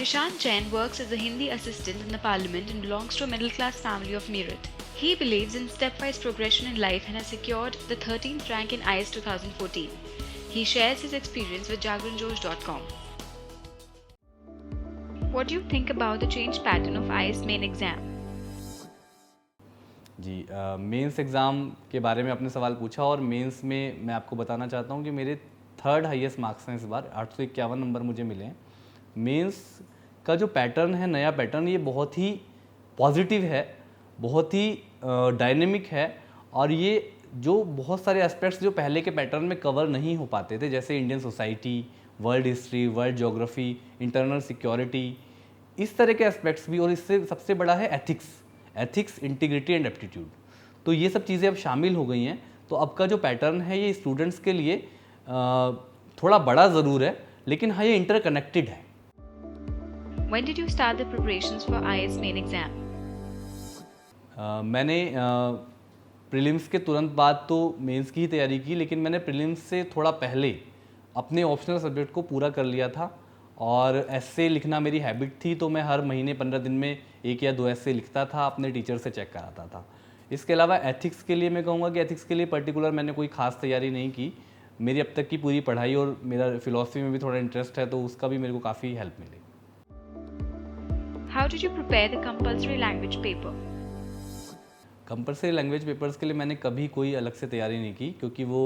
Shashank Jain works as a Hindi assistant in the parliament and belongs to a middle-class family of Meerut. He believes in stepwise progression in life and has secured the 13th rank in IAS 2014. He shares his experience with jagranjosh.com. What do you think about the changed pattern of IAS main exam? जी mains exam के बारे में आपने सवाल पूछा और mains में मैं आपको बताना चाहता हूँ कि मेरे थर्ड हाईएस्ट मार्क्स हैं इस बार 851 नंबर मुझे मिले हैं। मेंस का जो पैटर्न है, नया पैटर्न, ये बहुत ही पॉजिटिव है, बहुत ही डायनेमिक है और ये जो बहुत सारे एस्पेक्ट्स जो पहले के पैटर्न में कवर नहीं हो पाते थे, जैसे Indian society, world history, world geography, internal security, इस तरह के एस्पेक्ट्स भी, और इससे सबसे बड़ा है एथिक्स, इंटीग्रिटी एंड एप्टीट्यूड। तो ये सब चीज़ें अब शामिल हो गई हैं। तो अब का जो पैटर्न है ये स्टूडेंट्स के लिए थोड़ा बड़ा ज़रूर है, लेकिन हाँ, ये इंटरकनेक्टेड है। When did you start the preparations for IAS main exam? मैंने प्रीलिम्स के तुरंत बाद तो मेंस की ही तैयारी की, लेकिन मैंने प्रीलिम्स से थोड़ा पहले अपने ऑप्शनल सब्जेक्ट को पूरा कर लिया था और एस्से लिखना मेरी हैबिट थी, तो मैं हर महीने 15 दिन में 1 या 2 एस्से लिखता था, अपने टीचर से चेक कराता था। इसके अलावा एथिक्स के लिए मैं कहूँगा कि एथिक्स के लिए पर्टिकुलर मैंने कोई खास तैयारी नहीं की। मेरी अब तक की पूरी पढ़ाई और मेरा फिलॉसफी में भी थोड़ा इंटरेस्ट है, तो उसका भी मेरे को काफ़ी हेल्प मिली। How did you prepare the compulsory language paper? Compulsory language papers के लिए मैंने कभी कोई अलग से तैयारी नहीं की, क्योंकि वो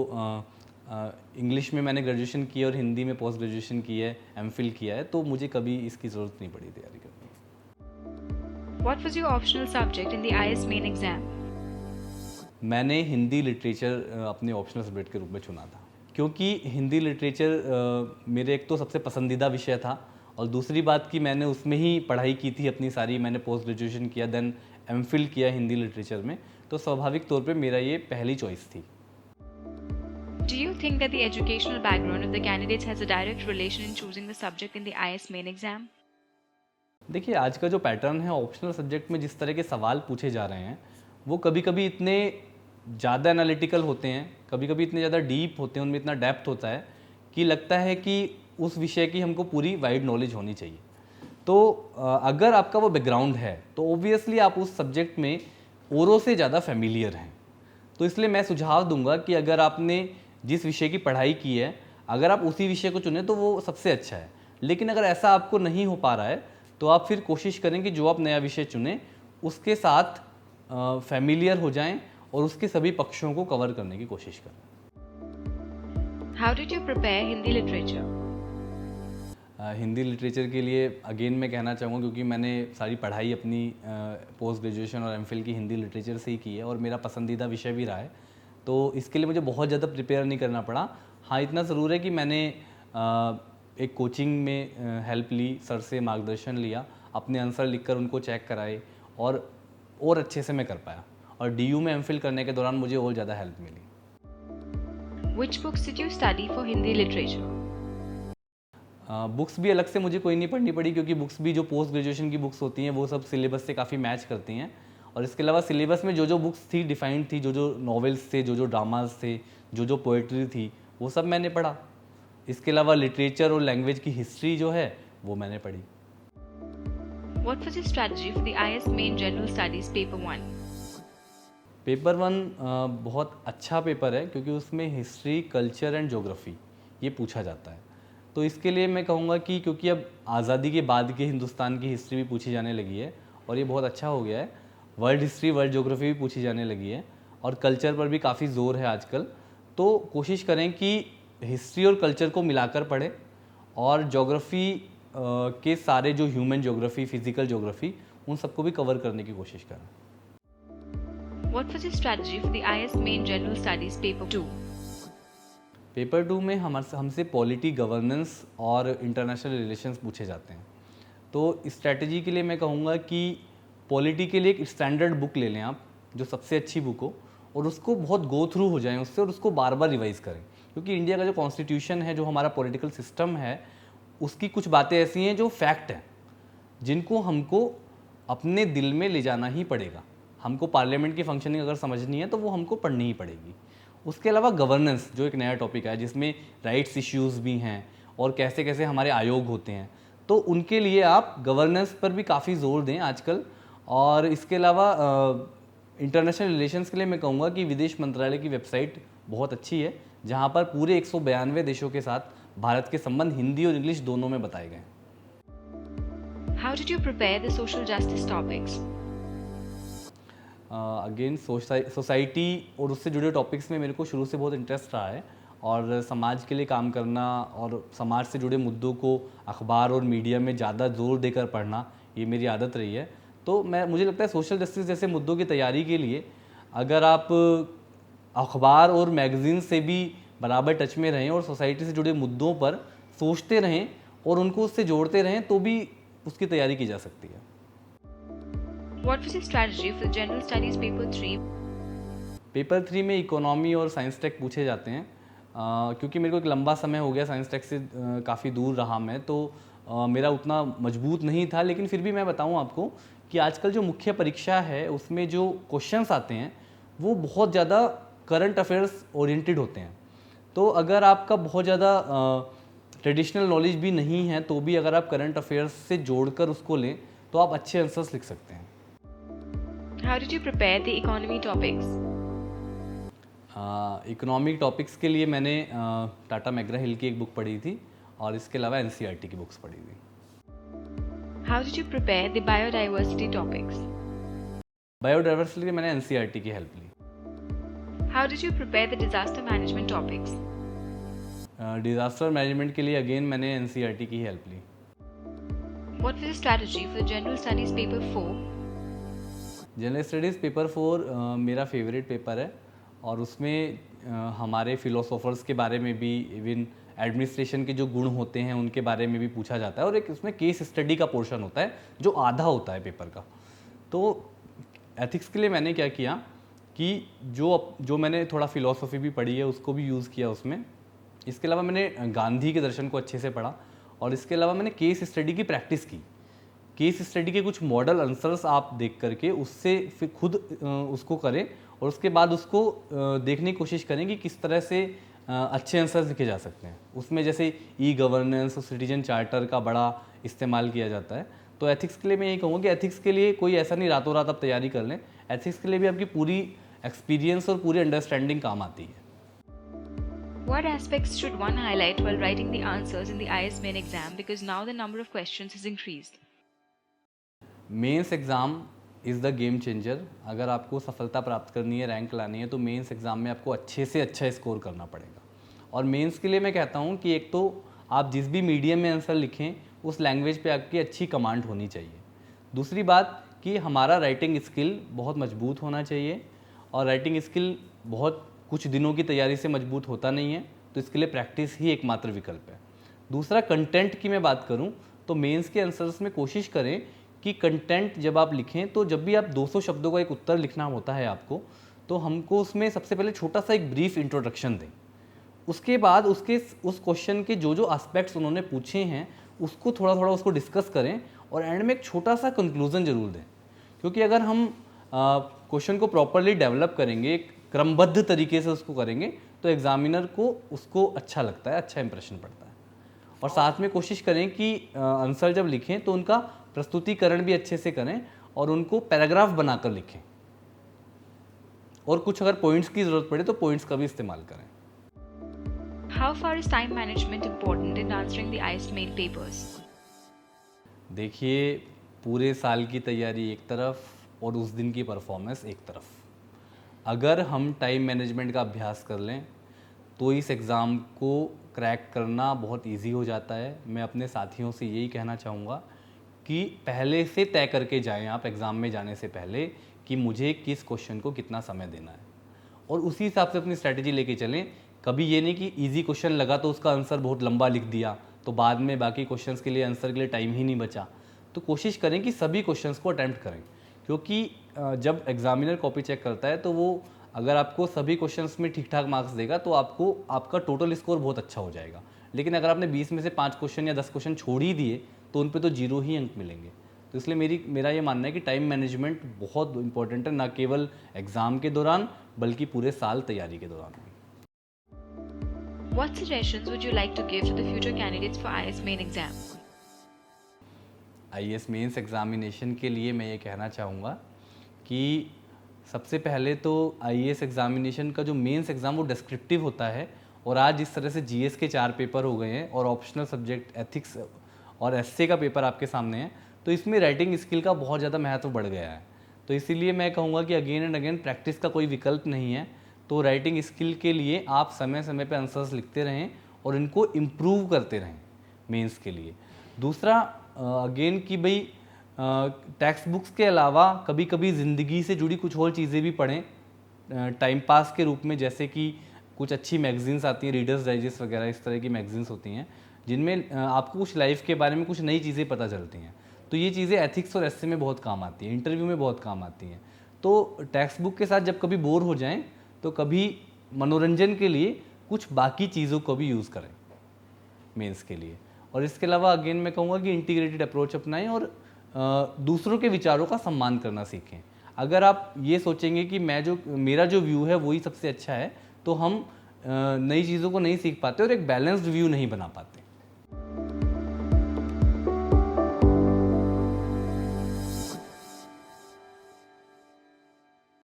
इंग्लिश में मैंने ग्रेजुएशन की है और हिंदी में पोस्ट ग्रेजुएशन की है, एमफिल किया है, तो मुझे कभी इसकी ज़रूरत नहीं पड़ी तैयारी करने की। What was your optional subject in the IAS main exam? मैंने हिंदी लिटरेचर अपने ऑप्शनल सब्जेक्ट के रूप में चुना था, क्योंकि हिंदी लिटरेचर मेरे एक तो सबसे पसंदीदा विषय था और दूसरी बात कि मैंने उसमें ही पढ़ाई की थी अपनी सारी। मैंने पोस्ट ग्रेजुएशन किया, देन एमफिल किया हिंदी लिटरेचर में, तो स्वाभाविक तौर पे मेरा ये पहली चॉइस थी। Do you think that the educational background of the candidates has a direct relation in choosing the subject in the IAS main exam? देखिए, आज का जो पैटर्न है ऑप्शनल सब्जेक्ट में जिस तरह के सवाल पूछे जा रहे हैं, वो कभी कभी इतने ज़्यादा एनालिटिकल होते हैं, कभी कभी इतने ज़्यादा डीप होते हैं, उनमें इतना डेप्थ होता है कि लगता है कि उस विषय की हमको पूरी वाइड नॉलेज होनी चाहिए। तो अगर आपका वो बैकग्राउंड है तो ओबियसली आप उस सब्जेक्ट में औरों से ज़्यादा फेमिलियर हैं। तो इसलिए मैं सुझाव दूंगा कि अगर आपने जिस विषय की पढ़ाई की है, अगर आप उसी विषय को चुनें तो वो सबसे अच्छा है। लेकिन अगर ऐसा आपको नहीं हो पा रहा है तो आप फिर कोशिश करें कि जो आप नया विषय चुनें उसके साथ फेमिलियर हो जाएं और उसके सभी पक्षों को कवर करने की कोशिश करें। How did you prepare Hindi literature? Hindi literature के लिए अगेन मैं कहना चाहूँगा, क्योंकि मैंने सारी पढ़ाई अपनी पोस्ट ग्रेजुएशन और एमफिल की हिंदी लिटरेचर से ही की है और मेरा पसंदीदा विषय भी रहा है, तो इसके लिए मुझे बहुत ज़्यादा प्रिपेयर नहीं करना पड़ा। हाँ, इतना ज़रूर है कि मैंने एक कोचिंग में हेल्प ली, सर से मार्गदर्शन लिया, अपने आंसर लिखकर उनको चेक कराए और अच्छे से मैं कर पाया, और डीयू में एमफिल करने के दौरान मुझे और ज़्यादा हेल्प मिली। Which books did you study for Hindi literature? Books भी अलग से मुझे कोई नहीं पढ़नी पड़ी, क्योंकि बुक्स भी जो पोस्ट ग्रेजुएशन की बुक्स होती हैं वो सब सिलेबस से काफ़ी मैच करती हैं। और इसके अलावा सिलेबस में जो जो बुक्स थी डिफाइंड थी, जो जो नॉवेल्स थे, जो जो ड्रामाज थे, जो जो पोइट्री थी, वो सब मैंने पढ़ा। इसके अलावा लिटरेचर और लैंग्वेज की हिस्ट्री जो है वो मैंने पढ़ी। What was your strategy for the IAS main general studies paper 1? Paper 1 बहुत अच्छा पेपर है, क्योंकि उसमें हिस्ट्री, कल्चर एंड ज्योग्राफी ये पूछा जाता है। तो इसके लिए मैं कहूँगा कि क्योंकि अब आज़ादी के बाद के हिंदुस्तान की हिस्ट्री भी पूछी जाने लगी है और ये बहुत अच्छा हो गया है, वर्ल्ड हिस्ट्री, वर्ल्ड ज्योग्राफी भी पूछी जाने लगी है और कल्चर पर भी काफ़ी ज़ोर है आजकल। तो कोशिश करें कि हिस्ट्री और कल्चर को मिलाकर पढ़ें और ज्योग्राफी के सारे जो ह्यूमन ज्योग्राफी, फिजिकल ज्योग्राफी, उन सबको भी कवर करने की कोशिश करें। What was your strategy for the IAS main general studies paper 2? Paper 2 में हमसे पॉलिटी, गवर्नेंस और इंटरनेशनल रिलेशंस पूछे जाते हैं। तो स्ट्रैटेजी के लिए मैं कहूँगा कि पॉलिटी के लिए एक स्टैंडर्ड बुक ले लें आप, जो सबसे अच्छी बुक हो, और उसको बहुत गो थ्रू हो जाएं उससे और उसको बार बार रिवाइज करें। क्योंकि इंडिया का जो कॉन्स्टिट्यूशन है, जो हमारा पॉलिटिकल सिस्टम है, उसकी कुछ बातें ऐसी हैं जो फैक्ट हैं, जिनको हमको अपने दिल में ले जाना ही पड़ेगा। हमको पार्लियामेंट की फंक्शनिंग अगर समझनी है तो वो हमको पढ़नी ही पड़ेगी। उसके अलावा गवर्नेंस, जो एक नया टॉपिक है जिसमें राइट्स इश्यूज़ भी हैं और कैसे कैसे हमारे आयोग होते हैं, तो उनके लिए आप गवर्नेंस पर भी काफ़ी ज़ोर दें आजकल। और इसके अलावा इंटरनेशनल रिलेशंस के लिए मैं कहूँगा कि विदेश मंत्रालय की वेबसाइट बहुत अच्छी है, जहाँ पर पूरे 192 देशों के साथ भारत के संबंध हिंदी और इंग्लिश दोनों में बताए गए हैं। How did you prepare the social justice topics? Again society और उससे जुड़े टॉपिक्स में मेरे को शुरू से बहुत इंटरेस्ट रहा है, और समाज के लिए काम करना और समाज से जुड़े मुद्दों को अखबार और मीडिया में ज़्यादा जोर देकर पढ़ना, ये मेरी आदत रही है। तो मुझे लगता है सोशल जस्टिस जैसे मुद्दों की तैयारी के लिए अगर आप अखबार और मैगज़ीन से भी बराबर टच में रहें और सोसाइटी से जुड़े मुद्दों पर सोचते रहें और उनको उससे जोड़ते रहें, तो भी उसकी तैयारी की जा सकती है। What was your strategy for the General Studies Paper 3? Paper 3 में इकोनॉमी और साइंस टेक पूछे जाते हैं। क्योंकि मेरे को एक लंबा समय हो गया साइंस टेक से काफ़ी दूर रहा मैं, तो मेरा उतना मजबूत नहीं था। लेकिन फिर भी मैं बताऊं आपको कि आजकल जो मुख्य परीक्षा है उसमें जो क्वेश्चंस आते हैं वो बहुत ज़्यादा करंट अफेयर्स ओरिएंटेड होते हैं। तो अगर आपका बहुत ज़्यादा ट्रेडिशनल नॉलेज भी नहीं है, तो भी अगर आप करंट अफेयर्स से जोड़कर उसको लें तो आप अच्छे आंसर्स लिख सकते हैं। How did you prepare the economy topics? Economic topics के लिए मैंने टाटा मैकग्रा हिल की एक बुक पढ़ी थी और इसके अलावा एनसीईआरटी की बुक्स पढ़ी थी। How did you prepare the biodiversity topics? Biodiversity के मैंने एनसीईआरटी की हेल्प ली। How did you prepare the disaster management topics? Disaster management के लिए अगेन मैंने एनसीईआरटी की हेल्प ली। What was your strategy for the General Studies Paper 4? General studies paper 4 मेरा फेवरेट पेपर है, और उसमें हमारे फिलोसोफर्स के बारे में भी, इवन एडमिनिस्ट्रेशन के जो गुण होते हैं उनके बारे में भी पूछा जाता है, और एक उसमें केस स्टडी का पोर्शन होता है जो आधा होता है पेपर का। तो एथिक्स के लिए मैंने क्या किया कि जो मैंने थोड़ा फिलोसफी भी पढ़ी है उसको भी यूज़ किया उसमें। इसके अलावा मैंने गांधी के दर्शन को अच्छे से पढ़ा, और इसके अलावा मैंने केस स्टडी की प्रैक्टिस की। केस स्टडी के कुछ मॉडल आंसर्स आप देख करके उससे फिर खुद उसको करें, और उसके बाद उसको देखने की कोशिश करें कि किस तरह से अच्छे आंसर्स लिखे जा सकते हैं। उसमें जैसे ई गवर्नेंस और सिटीजन चार्टर का बड़ा इस्तेमाल किया जाता है। तो एथिक्स के लिए मैं यही कहूँगा कि एथिक्स के लिए कोई ऐसा नहीं रातों रात आप तैयारी कर लें। एथिक्स के लिए भी आपकी पूरी एक्सपीरियंस और पूरी अंडरस्टैंडिंग काम आती है। What aspects should one highlight while writing the answers in the IS main exam, because now the number of questions has increased? Mains exam is the game changer. अगर आपको सफलता प्राप्त करनी है, रैंक लानी है, तो मेंस एग्ज़ाम में आपको अच्छे से अच्छा स्कोर करना पड़ेगा। और मेंस के लिए मैं कहता हूँ कि एक तो आप जिस भी मीडियम में आंसर लिखें उस लैंग्वेज पे आपकी अच्छी कमांड होनी चाहिए। दूसरी बात कि हमारा राइटिंग स्किल बहुत मजबूत होना चाहिए, और राइटिंग स्किल बहुत कुछ दिनों की तैयारी से मजबूत होता नहीं है, तो इसके लिए प्रैक्टिस ही एकमात्र विकल्प है। दूसरा, कंटेंट की मैं बात करूँ तो मेंस के आंसर्स में कोशिश करें कि कंटेंट जब आप लिखें, तो जब भी आप 200 शब्दों का एक उत्तर लिखना होता है आपको, तो हमको उसमें सबसे पहले छोटा सा एक ब्रीफ इंट्रोडक्शन दें। उसके बाद उस क्वेश्चन के जो एस्पेक्ट्स उन्होंने पूछे हैं उसको थोड़ा थोड़ा उसको डिस्कस करें, और एंड में एक छोटा सा कंक्लूजन जरूर दें। क्योंकि अगर हम क्वेश्चन को प्रॉपरली डेवलप करेंगे, एक क्रमबद्ध तरीके से उसको करेंगे, तो एग्जामिनर को उसको अच्छा लगता है, अच्छा इंप्रेशन पड़ता है। और साथ में कोशिश करें कि आंसर जब लिखें तो उनका प्रस्तुतिकरण भी अच्छे से करें, और उनको पैराग्राफ बनाकर लिखें, और कुछ अगर पॉइंट्स की ज़रूरत पड़े तो पॉइंट्स का भी इस्तेमाल करें। How far is time management important in answering the IS main papers? देखिए, पूरे साल की तैयारी एक तरफ और उस दिन की परफॉर्मेंस एक तरफ। अगर हम टाइम मैनेजमेंट का अभ्यास कर लें तो इस एग्ज़ाम को क्रैक करना बहुत इजी हो जाता है। मैं अपने साथियों से यही कहना चाहूँगा कि पहले से तय करके जाएं आप एग्ज़ाम में जाने से पहले कि मुझे किस क्वेश्चन को कितना समय देना है, और उसी हिसाब से अपनी स्ट्रैटेजी लेके चलें। कभी ये नहीं कि इजी क्वेश्चन लगा तो उसका आंसर बहुत लंबा लिख दिया, तो बाद में बाकी क्वेश्चंस के लिए आंसर के लिए टाइम ही नहीं बचा। तो कोशिश करें कि सभी क्वेश्चंस को अटैम्प्ट करें, क्योंकि जब एग्जामिनर कॉपी चेक करता है तो वो अगर आपको सभी क्वेश्चंस में ठीक ठाक मार्क्स देगा तो आपको आपका टोटल स्कोर बहुत अच्छा हो जाएगा। लेकिन अगर आपने 20 में से 5 क्वेश्चन या 10 क्वेश्चन छोड़ ही दिए तो उन पे तो 0 ही अंक मिलेंगे। तो इसलिए मेरा ये मानना है कि टाइम मैनेजमेंट बहुत इंपॉर्टेंट है, ना केवल एग्ज़ाम के दौरान बल्कि पूरे साल तैयारी के दौरान भी। What suggestions would you like to give to the future candidates for IS main exam? IAS mains examination के लिए मैं ये कहना चाहूँगा कि सबसे पहले तो आईएएस एग्ज़ामिनेशन का जो मेंस एग्ज़ाम वो डिस्क्रिप्टिव होता है, और आज जिस तरह से जीएस के 4 पेपर हो गए हैं और ऑप्शनल सब्जेक्ट एथिक्स और एसए का पेपर आपके सामने है, तो इसमें राइटिंग स्किल का बहुत ज़्यादा महत्व बढ़ गया है। तो इसीलिए मैं कहूँगा कि अगेन एंड अगेन प्रैक्टिस का कोई विकल्प नहीं है। तो राइटिंग स्किल के लिए आप समय समय पे आंसर्स लिखते रहें और इनको इम्प्रूव करते रहें मेंस के लिए। दूसरा अगेन कि भाई टेक्स्ट बुक्स के अलावा कभी कभी ज़िंदगी से जुड़ी कुछ और चीज़ें भी पढ़ें टाइम पास के रूप में, जैसे कि कुछ अच्छी मैगजीन्स आती हैं, रीडर्स डाइजेस्ट वगैरह इस तरह की मैगजीन्स होती हैं जिनमें आपको कुछ लाइफ के बारे में कुछ नई चीज़ें पता चलती हैं। तो ये चीज़ें एथिक्स और एसए में बहुत काम आती हैं, इंटरव्यू में बहुत काम आती हैं। तो टेक्स्ट बुक के साथ जब कभी बोर हो जाएं तो कभी मनोरंजन के लिए कुछ बाकी चीज़ों को भी यूज़ करें मेंस के लिए। और इसके अलावा अगेन मैं कहूँगा कि इंटीग्रेटेड अप्रोच अपनाएं और दूसरों के विचारों का सम्मान करना सीखें। अगर आप ये सोचेंगे कि मेरा जो व्यू है वही सबसे अच्छा है, तो हम नई चीज़ों को नहीं सीख पाते और एक बैलेंस्ड व्यू नहीं बना पाते।